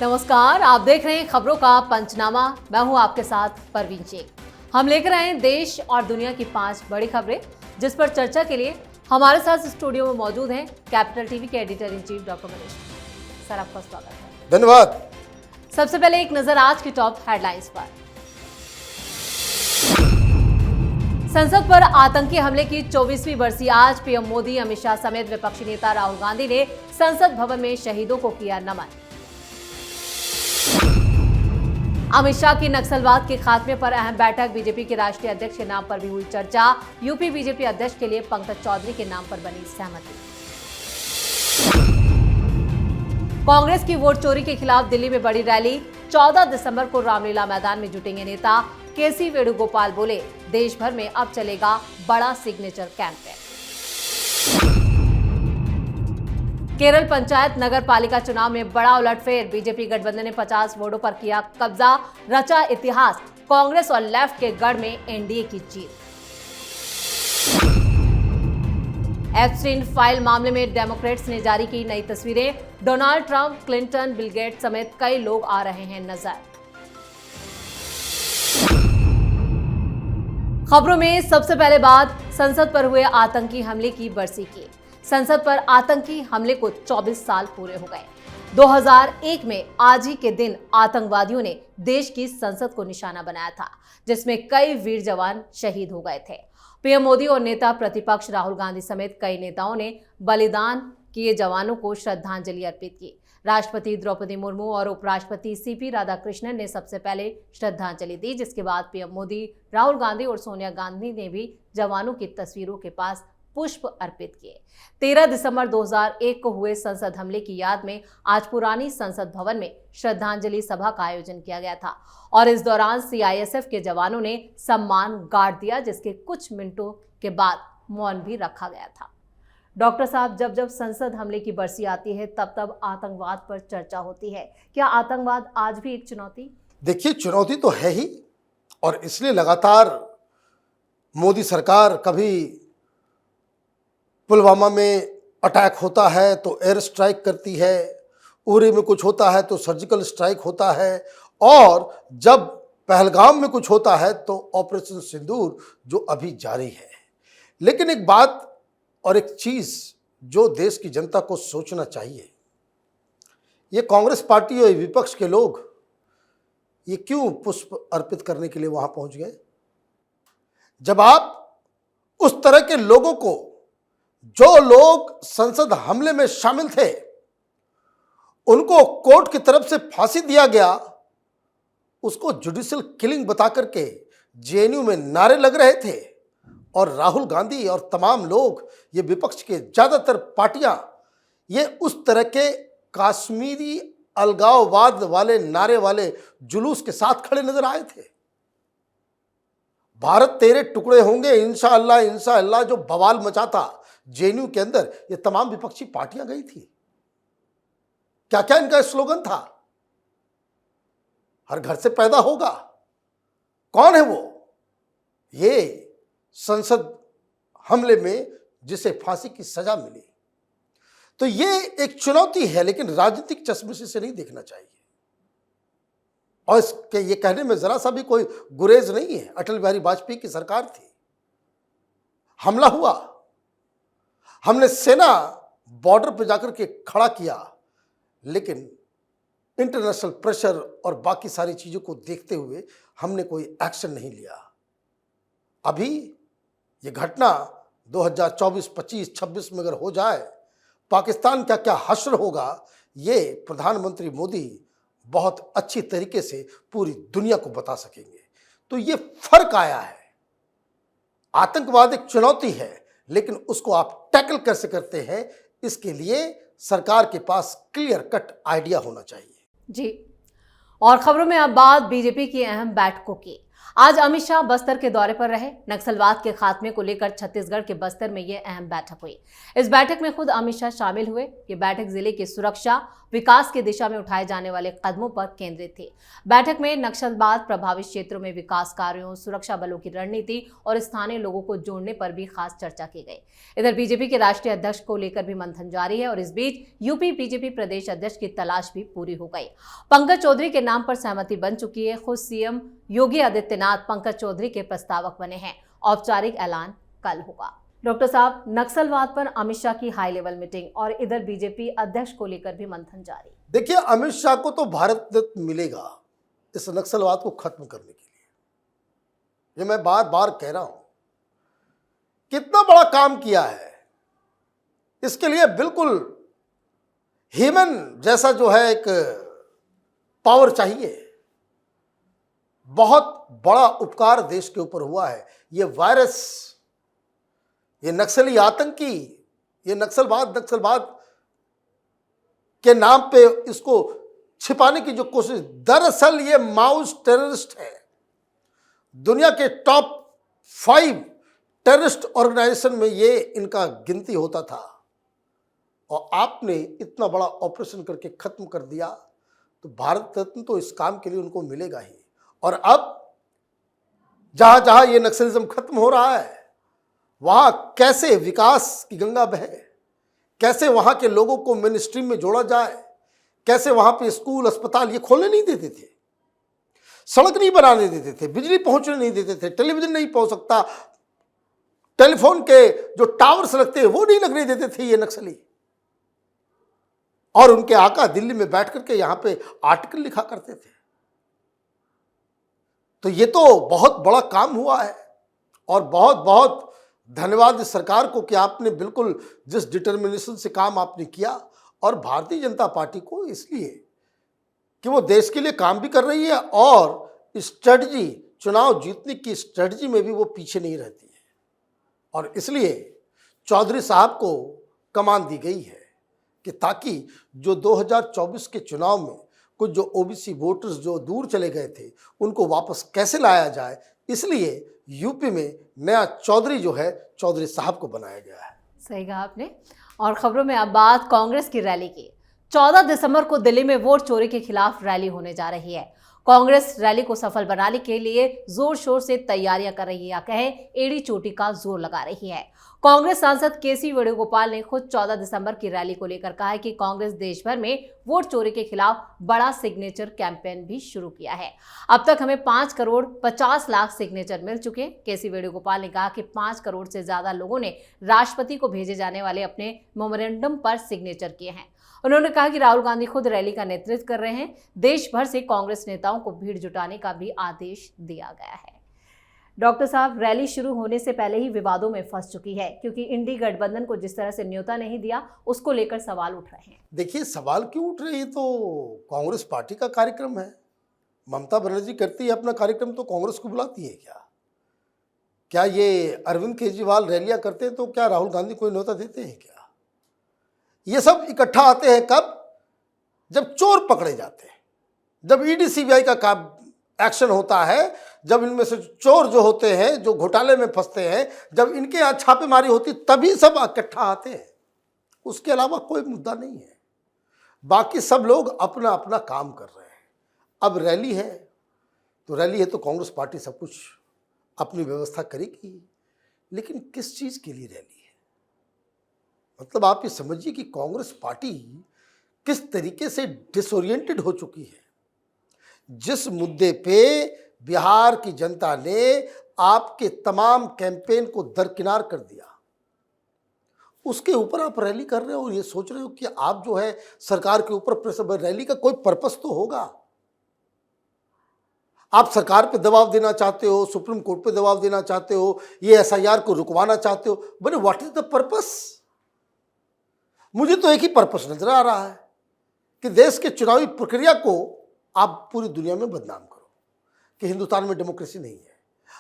नमस्कार, आप देख रहे हैं खबरों का पंचनामा। मैं हूं आपके साथ परवीन शेख। हम लेकर आए हैं देश और दुनिया की 5 बड़ी खबरें, जिस पर चर्चा के लिए हमारे साथ स्टूडियो में मौजूद हैं कैपिटल टीवी के editor in chief doctor Manish. Sir, आपका स्वागत है। धन्यवाद। सबसे पहले एक नजर आज की टॉप हेडलाइंस पर। संसद पर आतंकी हमले की 24वीं बरसी आज पीएम मोदी, अमित शाह समेत विपक्षी नेता राहुल गांधी ने संसद भवन में शहीदों को किया नमन। अमित शाह की नक्सलवाद के खात्मे पर अहम बैठक, बीजेपी के राष्ट्रीय अध्यक्ष के नाम पर भी हुई चर्चा। यूपी बीजेपी अध्यक्ष के लिए पंकज चौधरी के नाम पर बनी सहमति। कांग्रेस की वोट चोरी के खिलाफ दिल्ली में बड़ी रैली, 14 दिसंबर को रामलीला मैदान में जुटेंगे नेता। केसी वेणुगोपाल बोले, देश भर में अब चलेगा बड़ा सिग्नेचर कैंपेन। केरल पंचायत नगर पालिका चुनाव में बड़ा उलटफेर, बीजेपी गठबंधन ने 50 वोटों पर किया कब्जा, रचा इतिहास। कांग्रेस और लेफ्ट के गढ़ में एनडीए की जीत। एप्स्टीन फाइल मामले में डेमोक्रेट्स ने जारी की नई तस्वीरें, Donald Trump, Clinton, Bill Gates समेत कई लोग आ रहे हैं नजर। खबरों में सबसे पहले बात संसद पर हुए आतंकी हमले की बरसी की। संसद पर आतंकी हमले को 24 साल पूरे हो गए। 2001 में आज ही के दिन आतंकवादियों ने देश की संसद को निशाना बनाया था, जिसमें कई वीर जवान शहीद हो गए थे। पीएम मोदी और नेता प्रतिपक्ष राहुल गांधी समेत कई नेताओं ने बलिदान किए जवानों को श्रद्धांजलि अर्पित की। राष्ट्रपति द्रौपदी मुर्मू और उपराष्ट्रपति सीपी राधाकृष्णन ने सबसे पहले श्रद्धांजलि दी, जिसके बाद पीएम मोदी, राहुल गांधी और सोनिया गांधी ने भी जवानों की तस्वीरों के पास पुष्प अर्पित किए। 13 दिसंबर 2001 को हुए संसद हमले की याद में आज पुरानी संसद भवन में श्रद्धांजलि सभा का आयोजन किया गया था और इस दौरान सीआईएसएफ के जवानों ने सम्मान गार्ड दिया, जिसके कुछ मिनटों के बाद मौन भी रखा गया था। डॉक्टर साहब, जब जब संसद हमले की बरसी आती है तब तब आतंकवाद पर चर्चा होती है। क्या आतंकवाद आज भी एक चुनौती? देखिए, चुनौती तो है ही, और इसलिए लगातार मोदी सरकार कभी पुलवामा में अटैक होता है तो एयर स्ट्राइक करती है, उरी में कुछ होता है तो सर्जिकल स्ट्राइक होता है, और जब पहलगाम में कुछ होता है तो ऑपरेशन सिंदूर जो अभी जारी है। लेकिन एक बात और एक चीज जो देश की जनता को सोचना चाहिए, ये कांग्रेस पार्टी और विपक्ष के लोग ये क्यों पुष्प अर्पित करने के लिए वहां पहुंच गए? जब आप उस तरह के लोगों को, जो लोग संसद हमले में शामिल थे, उनको कोर्ट की तरफ से फांसी दिया गया, उसको जुडिशियल किलिंग बता करके जेएनयू में नारे लग रहे थे, और राहुल गांधी और तमाम लोग, ये विपक्ष के ज्यादातर पार्टियां, ये उस तरह के कश्मीरी अलगाववाद वाले नारे वाले जुलूस के साथ खड़े नजर आए थे। भारत तेरे टुकड़े होंगे इंशाअल्लाह इंशाअल्लाह, जो बवाल मचा था जेएनयू के अंदर, ये तमाम विपक्षी पार्टियां गई थी। क्या क्या इनका स्लोगन था? हर घर से पैदा होगा। कौन है वो? ये संसद हमले में जिसे फांसी की सजा मिली। तो ये एक चुनौती है, लेकिन राजनीतिक चश्मे से नहीं देखना चाहिए। और इसके ये कहने में जरा सा भी कोई गुरेज नहीं है। अटल बिहारी वाजपेयी की सरकार थी, हमला हुआ, हमने सेना बॉर्डर पर जाकर के खड़ा किया, लेकिन इंटरनेशनल प्रेशर और बाकी सारी चीजों को देखते हुए हमने कोई एक्शन नहीं लिया। अभी ये घटना 2024, 25, 26 में अगर हो जाए, पाकिस्तान क्या क्या हश्र होगा, ये प्रधानमंत्री मोदी बहुत अच्छी तरीके से पूरी दुनिया को बता सकेंगे। तो ये फर्क आया है। आतंकवाद एक चुनौती है, लेकिन उसको आप टैकल कैसे करते हैं, इसके लिए सरकार के पास क्लियर कट आइडिया होना चाहिए। जी, और खबरों में अब बात बीजेपी की अहम बैठकों की। आज अमित शाह बस्तर के दौरे पर रहे। नक्सलवाद के खात्मे को लेकर छत्तीसगढ़ के बस्तर में यह अहम बैठक हुई। इस बैठक में खुद अमित शाह शामिल हुए। ये बैठक जिले की सुरक्षा विकास की दिशा में उठाए जाने वाले कदमों पर केंद्रित थी। बैठक में नक्सलवाद प्रभावित क्षेत्रों में विकास कार्यों, सुरक्षा बलों की रणनीति और स्थानीय लोगों को जोड़ने पर भी खास चर्चा की गई। इधर बीजेपी के राष्ट्रीय अध्यक्ष को लेकर भी मंथन जारी है और इस बीच यूपी बीजेपी प्रदेश अध्यक्ष की तलाश भी पूरी हो गई। पंकज चौधरी के नाम पर सहमति बन चुकी है। खुद सीएम योगी आदित्यनाथ पंकज चौधरी के प्रस्तावक बने हैं। औपचारिक ऐलान कल होगा। डॉक्टर साहब, नक्सलवाद पर अमित शाह की हाई लेवल मीटिंग और इधर बीजेपी अध्यक्ष को लेकर भी मंथन जारी। देखिए, अमित शाह को तो भारत रत्न मिलेगा इस नक्सलवाद को खत्म करने के लिए। ये मैं बार बार कह रहा हूं, कितना बड़ा काम किया है। इसके लिए बिल्कुल ह्यूमन जैसा जो है एक पावर चाहिए। बहुत बड़ा उपकार देश के ऊपर हुआ है। ये वायरस, ये नक्सली आतंकी, ये नक्सलवाद के नाम पे इसको छिपाने की जो कोशिश, दरअसल ये माउस टेररिस्ट है। दुनिया के टॉप 5 टेररिस्ट ऑर्गेनाइजेशन में ये इनका गिनती होता था और आपने इतना बड़ा ऑपरेशन करके खत्म कर दिया, तो भारत रत्न तो इस काम के लिए उनको मिलेगा ही। और अब जहां जहां ये नक्सलिज्म खत्म हो रहा है, वहां कैसे विकास की गंगा बहे, कैसे वहां के लोगों को मेन स्ट्रीम में जोड़ा जाए, कैसे वहां पे स्कूल अस्पताल ये खोलने नहीं देते थे, सड़क नहीं बनाने देते थे, बिजली पहुंचने नहीं देते थे, टेलीविजन नहीं पहुंच सकता, टेलीफोन के जो टावर्स लगते हैं वो नहीं लगने देते थे ये नक्सली। और उनके आका दिल्ली में बैठ करके यहां पे आर्टिकल लिखा करते थे। तो ये तो बहुत बड़ा काम हुआ है और बहुत बहुत धन्यवाद इस सरकार को कि आपने बिल्कुल जिस डिटर्मिनेशन से काम आपने किया, और भारतीय जनता पार्टी को इसलिए कि वो देश के लिए काम भी कर रही है और स्ट्रेटजी, चुनाव जीतने की स्ट्रेटजी में भी वो पीछे नहीं रहती है। और इसलिए चौधरी साहब को कमान दी गई है कि ताकि जो 2024 के चुनाव में कुछ जो ओबीसी वोटर्स जो दूर चले गए थे उनको वापस कैसे लाया जाए, इसलिए यूपी में नया चौधरी जो है चौधरी साहब को बनाया गया है। सही कहा आपने। और खबरों में अब बात कांग्रेस की रैली की। 14 दिसंबर को दिल्ली में वोट चोरी के खिलाफ रैली होने जा रही है। कांग्रेस रैली को सफल बनाने के लिए जोर शोर से तैयारियां कर रही है, या कहें एड़ी चोटी का जोर लगा रही है। कांग्रेस सांसद केसी वेणुगोपाल ने खुद 14 दिसंबर की रैली को लेकर कहा है कि कांग्रेस देश भर में वोट चोरी के खिलाफ बड़ा सिग्नेचर कैंपेन भी शुरू किया है। अब तक हमें 5 करोड़ 50 लाख सिग्नेचर मिल चुके। केसी वेणुगोपाल ने कहा कि 5 करोड़ से ज्यादा लोगों ने राष्ट्रपति को भेजे जाने वाले अपने मेमोरेंडम पर सिग्नेचर किए हैं। उन्होंने कहा कि राहुल गांधी खुद रैली का नेतृत्व कर रहे हैं। देश भर से कांग्रेस नेताओं को भीड़ जुटाने का भी आदेश दिया गया है। डॉक्टर साहब, रैली शुरू होने से पहले ही विवादों में फंस चुकी है, क्योंकि इंडी गठबंधन को जिस तरह से न्योता नहीं दिया उसको लेकर सवाल उठ रहे हैं। देखिए, सवाल क्यों उठ रहे हैं, तो कांग्रेस पार्टी का कार्यक्रम है। ममता बनर्जी करती है अपना कार्यक्रम तो कांग्रेस को बुलाती है क्या? क्या ये अरविंद केजरीवाल रैलियां करते हैं तो क्या राहुल गांधी कोई न्योता देते हैं क्या? ये सब इकट्ठा आते हैं कब? जब चोर पकड़े जाते हैं, जब ईडी सीबीआई का काम एक्शन होता है, जब इनमें से चोर जो होते हैं जो घोटाले में फंसते हैं, जब इनके यहाँ छापेमारी होती तभी सब इकट्ठा आते हैं। उसके अलावा कोई मुद्दा नहीं है। बाकी सब लोग अपना अपना काम कर रहे हैं। अब रैली है तो कांग्रेस पार्टी सब कुछ अपनी व्यवस्था करेगी, लेकिन किस चीज के लिए रैली है? मतलब आप ये समझिए कि कांग्रेस पार्टी किस तरीके से डिसोरिएंटेड हो चुकी है। जिस मुद्दे पे बिहार की जनता ने आपके तमाम कैंपेन को दरकिनार कर दिया, उसके ऊपर आप रैली कर रहे हो और ये सोच रहे हो कि आप जो है सरकार के ऊपर प्रेशर। रैली का कोई पर्पस तो होगा। आप सरकार पे दबाव देना चाहते हो, सुप्रीम कोर्ट पे दबाव देना चाहते हो, ये एसआईआर को रुकवाना चाहते हो, but what is the purpose? मुझे तो एक ही पर्पस नजर आ रहा है कि देश के चुनावी प्रक्रिया को आप पूरी दुनिया में बदनाम करो कि हिंदुस्तान में डेमोक्रेसी नहीं है।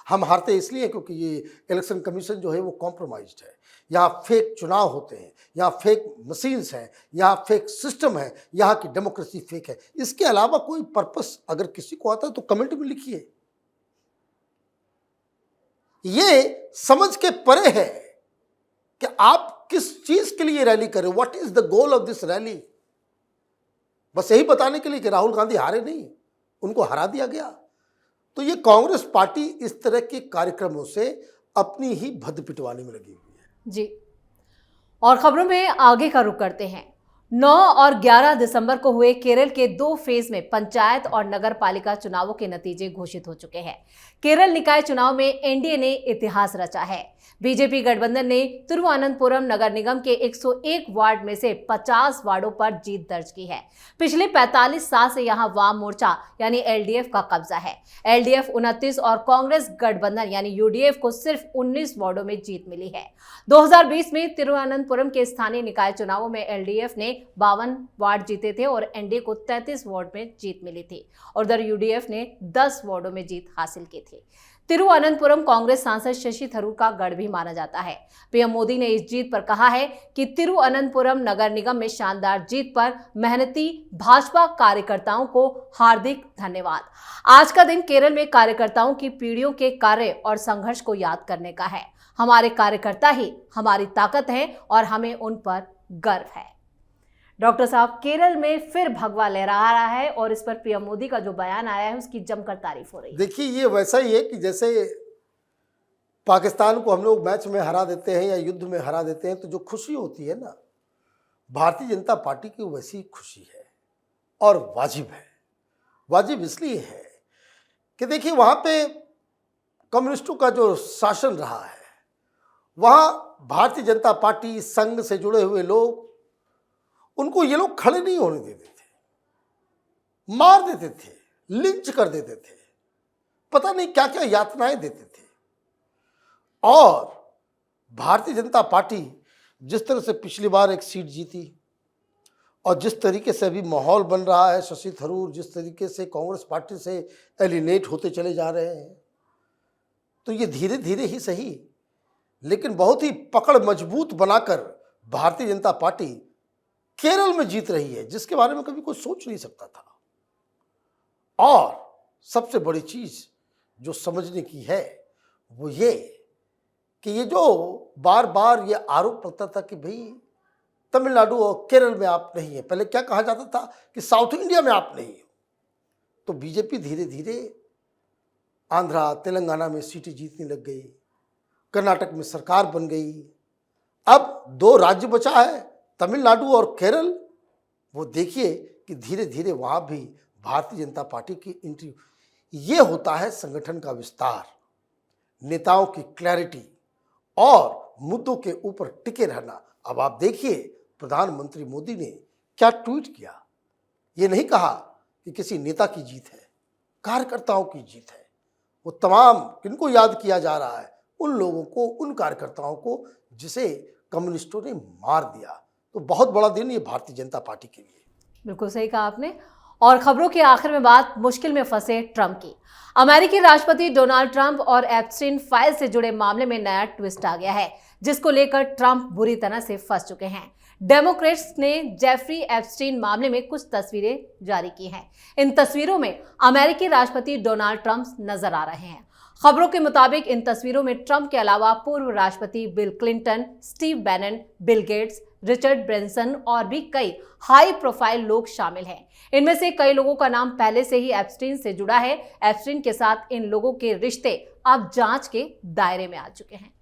हम हारते इसलिए क्योंकि ये इलेक्शन कमीशन जो है वो कॉम्प्रोमाइज्ड है। यहाँ फेक चुनाव होते हैं, यहाँ फेक मशीन्स हैं, यहाँ फेक सिस्टम है, यहाँ की डेमोक्रेसी फेक है। इसके अलावा कोई पर्पस अगर किसी को आता है तो कमेंट में लिखिए। ये समझ के परे है कि आप किस चीज के लिए रैली करें, what is the goal of this rally. बस यही बताने के लिए कि राहुल गांधी हारे नहीं, उनको हरा दिया गया। तो ये कांग्रेस पार्टी इस तरह के कार्यक्रमों से अपनी ही भद्द पिटवाने में लगी हुई है। जी, और खबरों में आगे का रुख करते हैं। 9 और 11 दिसंबर को हुए केरल के 2 फेज में पंचायत और नगर पालिका चुनावों के नतीजे घोषित हो चुके हैं। केरल निकाय चुनाव में एनडीए ने इतिहास रचा है। बीजेपी गठबंधन ने तिरुवनंतपुरम नगर निगम के 101 वार्ड में से 50 वार्डों पर जीत दर्ज की है। पिछले 45 साल से यहां वाम मोर्चा यानी एलडीएफ का कब्जा है। एलडीएफ 29 और कांग्रेस गठबंधन यानी यूडीएफ को सिर्फ 19 वार्डों में जीत मिली है। 2020 में तिरुवनंतपुरम के स्थानीय निकाय चुनावों में एलडीएफ ने 52 वार्ड जीते थे और एनडीए को 33 वार्ड में जीत मिली थी और उधर यूडीएफ ने 10 वार्डों में जीत हासिल की थी। तिरुवनंतपुरम कांग्रेस सांसद शशि थरूर का गढ़ भी माना जाता है। पीएम मोदी ने इस जीत पर कहा है कि तिरुवनंतपुरम नगर निगम में शानदार जीत पर मेहनती भाजपा कार्यकर्ताओं को हार्दिक धन्यवाद। आज का दिन केरल में कार्यकर्ताओं की पीढ़ियों के कार्य और संघर्ष को याद करने का है। हमारे कार्यकर्ता ही हमारी ताकत है और हमें उन पर गर्व है। डॉक्टर साहब, केरल में फिर भगवा लहरा रहा है और इस पर पीएम मोदी का जो बयान आया है उसकी जमकर तारीफ हो रही है। देखिए, ये वैसा ही है कि जैसे पाकिस्तान को हम लोग मैच में हरा देते हैं या युद्ध में हरा देते हैं तो जो खुशी होती है ना, भारतीय जनता पार्टी की वैसी खुशी है और वाजिब है। वाजिब इसलिए है कि देखिए, वहाँ पे कम्युनिस्टों का जो शासन रहा है, वहाँ भारतीय जनता पार्टी संघ से जुड़े हुए लोग, उनको ये लोग खड़े नहीं होने देते थे, मार देते थे, लिंच कर देते थे, पता नहीं क्या क्या यातनाएं देते थे। और भारतीय जनता पार्टी जिस तरह से पिछली बार एक सीट जीती और जिस तरीके से अभी माहौल बन रहा है, शशि थरूर जिस तरीके से कांग्रेस पार्टी से एलिनेट होते चले जा रहे हैं, तो ये धीरे धीरे ही सही लेकिन बहुत ही पकड़ मजबूत बनाकर भारतीय जनता पार्टी केरल में जीत रही है, जिसके बारे में कभी कोई सोच नहीं सकता था। और सबसे बड़ी चीज जो समझने की है वो ये कि ये जो बार बार ये आरोप पड़ता था कि भाई तमिलनाडु और केरल में आप नहीं है, पहले क्या कहा जाता था कि साउथ इंडिया में आप नहीं हो, तो बीजेपी धीरे धीरे आंध्रा तेलंगाना में सीटें जीतने लग गई, कर्नाटक में सरकार बन गई। अब 2 राज्य बचा है, तमिलनाडु और केरल। वो देखिए कि धीरे धीरे वहाँ भी भारतीय जनता पार्टी की एंट्री। ये होता है संगठन का विस्तार, नेताओं की क्लैरिटी और मुद्दों के ऊपर टिके रहना। अब आप देखिए प्रधानमंत्री मोदी ने क्या ट्वीट किया। ये नहीं कहा कि किसी नेता की जीत है, कार्यकर्ताओं की जीत है। वो तमाम किनको याद किया जा रहा है, उन लोगों को, उन कार्यकर्ताओं को जिसे कम्युनिस्टों ने मार दिया। तो बहुत बड़ा दिन ये भारतीय जनता पार्टी के लिए। बिल्कुल सही कहा आपने। और खबरों के आखिर में बात मुश्किल में फंसे ट्रंप की। अमेरिकी राष्ट्रपति डोनाल्ड ट्रंप और एप्स्टीन फाइल से जुड़े मामले में नया ट्विस्ट आ गया है, जिसको लेकर ट्रंप बुरी तरह से फंस चुके हैं। डेमोक्रेट्स ने जेफरी एप्स्टीन मामले में कुछ तस्वीरें जारी की हैं। इन तस्वीरों में अमेरिकी राष्ट्रपति डोनाल्ड ट्रंप नजर आ रहे हैं। खबरों के मुताबिक इन तस्वीरों में ट्रंप के अलावा पूर्व राष्ट्रपति bill Clinton, Steve Bannon, Bill Gates, Richard Branson और भी कई हाई प्रोफाइल लोग शामिल हैं। इनमें से कई लोगों का नाम पहले से ही एप्स्टीन से जुड़ा है। एप्स्टीन के साथ इन लोगों के रिश्ते अब जांच के दायरे में आ चुके हैं।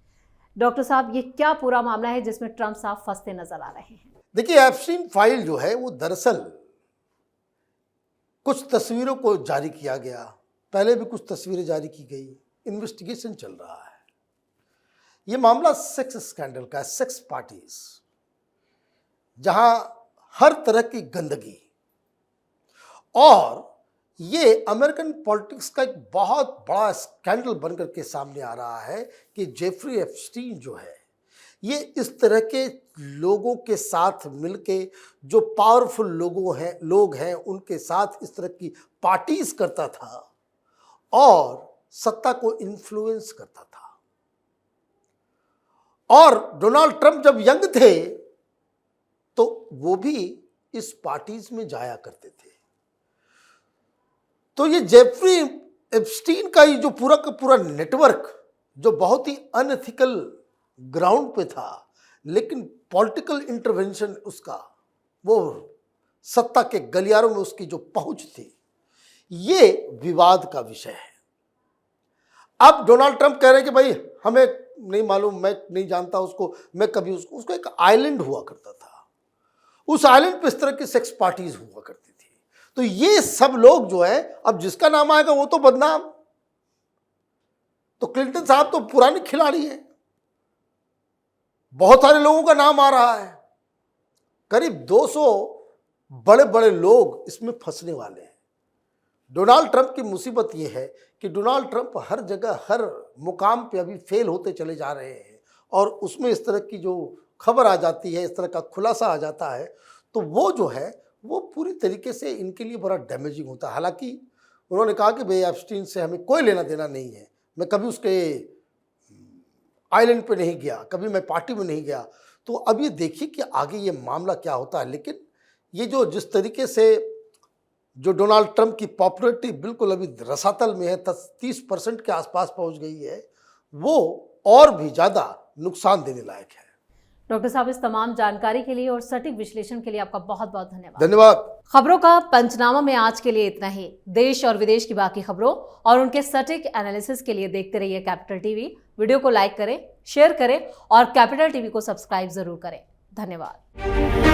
डॉक्टर साहब, ये क्या पूरा मामला है जिसमें ट्रंप साहब फंसते नजर आ रहे हैं? देखिए, एप्स्टीन फाइल जो है वो दरअसल कुछ तस्वीरों को जारी किया गया, पहले भी कुछ तस्वीरें जारी की गई, इन्वेस्टिगेशन चल रहा है। ये मामला सेक्स स्कैंडल का है, सेक्स पार्टीज, जहां हर तरह की गंदगी। और ये अमेरिकन पॉलिटिक्स का एक बहुत बड़ा स्कैंडल बनकर के सामने आ रहा है कि जेफरी एप्स्टीन जो है, ये इस तरह के लोगों के साथ मिलके, जो पावरफुल लोग हैं उनके साथ इस तरह की पार्टीज करता था और सत्ता को इन्फ्लुएंस करता था। और डोनाल्ड ट्रंप जब यंग थे तो वो भी इस पार्टीज में जाया करते थे। तो ये जेफरी एप्स्टीन का ये जो पूरा का पूरा नेटवर्क जो बहुत ही अनएथिकल ग्राउंड पे था, लेकिन पॉलिटिकल इंटरवेंशन उसका, वो सत्ता के गलियारों में उसकी जो पहुंच थी, ये विवाद का विषय है। अब डोनाल्ड ट्रंप कह रहे हैं कि भाई हमें नहीं मालूम, मैं नहीं जानता उसको, मैं कभी उसको एक आइलैंड हुआ करता था, उस आइलैंड पे इस तरह की सेक्स पार्टीज हुआ करती थी। तो ये सब लोग जो है, अब जिसका नाम आएगा वो तो बदनाम। तो क्लिंटन साहब तो पुराने खिलाड़ी हैं, बहुत सारे लोगों का नाम आ रहा है, करीब 200 बड़े बड़े लोग इसमें फंसने वाले हैं। डोनाल्ड ट्रंप की मुसीबत यह है कि डोनाल्ड ट्रंप हर जगह हर मुकाम पे अभी फेल होते चले जा रहे हैं, और उसमें इस तरह की जो खबर आ जाती है, इस तरह का खुलासा आ जाता है, तो वो जो है वो पूरी तरीके से इनके लिए बड़ा डैमेजिंग होता है। हालांकि उन्होंने कहा कि भाई एप्स्टीन से हमें कोई लेना देना नहीं है, मैं कभी उसके आइलैंड पे नहीं गया, कभी मैं पार्टी में नहीं गया। तो अब ये देखिए कि आगे ये मामला क्या होता है। लेकिन ये जो जिस तरीके से जो डोनाल्ड ट्रंप की पॉपुलैरिटी बिल्कुल अभी रसातल में है, 30% के आसपास पहुंच गई है, वो और भी ज़्यादा नुकसान देने लायक है। डॉक्टर साहब, इस तमाम जानकारी के लिए और सटीक विश्लेषण के लिए आपका बहुत बहुत धन्यवाद। धन्यवाद। खबरों का पंचनामा में आज के लिए इतना ही। देश और विदेश की बाकी खबरों और उनके सटीक एनालिसिस के लिए देखते रहिए कैपिटल टीवी। वीडियो को लाइक करें, शेयर करें और कैपिटल टीवी को सब्सक्राइब जरूर करें। धन्यवाद।